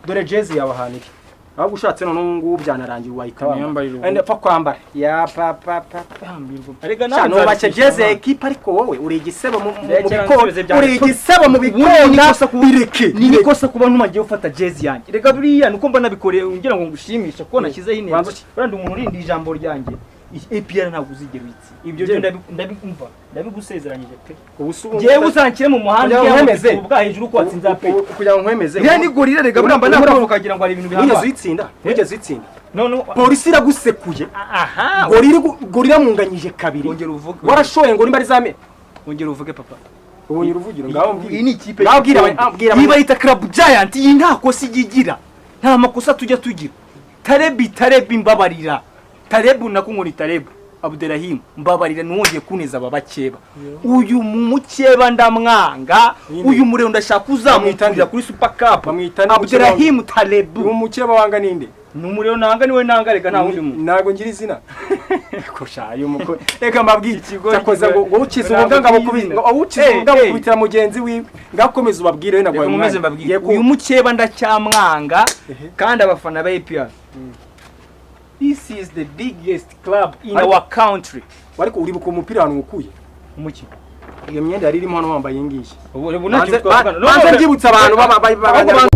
dore jezi yawe ahaniki aho gushatse none ngubu byanarangiye wayikaba pfa kwambara ya papa arega nano bace jezi ya equipe ariko wowe uri igisebo mu bikora uri igisebo mu bikora bireke ni ikosa kuba ntumagiye ufata jezi yanjye rega buriya nuko mba nabikoreye ngira ngo ngushimisha ko nashyizeho intego urandi umuntu urindi ijambo ryanjye APR ntabwo uzigera witsi ibyo byo ndabimva ndabigusezeranyije pe jewe uzankire mu muhanda y'ameze ubwa hejuru ko watsinze pe kugira ngo nkwemeze ni gorira rega buramba nakora kagira ngo ari ibintu bihamba wigeze itsinda none polisi iragusekuye aha gorira munganyije kabiri ongera uvuge warashoye ngo nimba ari zame ongera uvuge papa ubonye uruvugiro ngaho mbwira iyi ni ikipe niba yita Club Giant iyi nta kosa igigira nta makosa tujya tugira tarebi mbabarira Tarebu nakungoni Tarebu Abdelrahim mbabarira nuwongeye kuneza babakeba uyu mukeba ndamwanga uyu murero ndashaka uzamwitangira kuri Super Cup Abdelrahim Tarebu umukeba wanga ninde numurero nanga niwe nanga rega nta wundi muntu nago ngira izina koshayo muko reka mbabwira cyakoza ngo ukize ubuganga bukubita ngo ukize ubuganga bukubitira mugenzi wiwe ngakomeza ubabwire we nagwaye umeze mbabwire uyu mukeba ndacyamwanga kandi abafana ba APR This is the biggest club in our country. Wariko uri buko umupira hano ukuye. Umuki. Iyo myenda yari irimo hano wambaye ngiyi. Ubu nacyo twavugana. Banza byibutsa abantu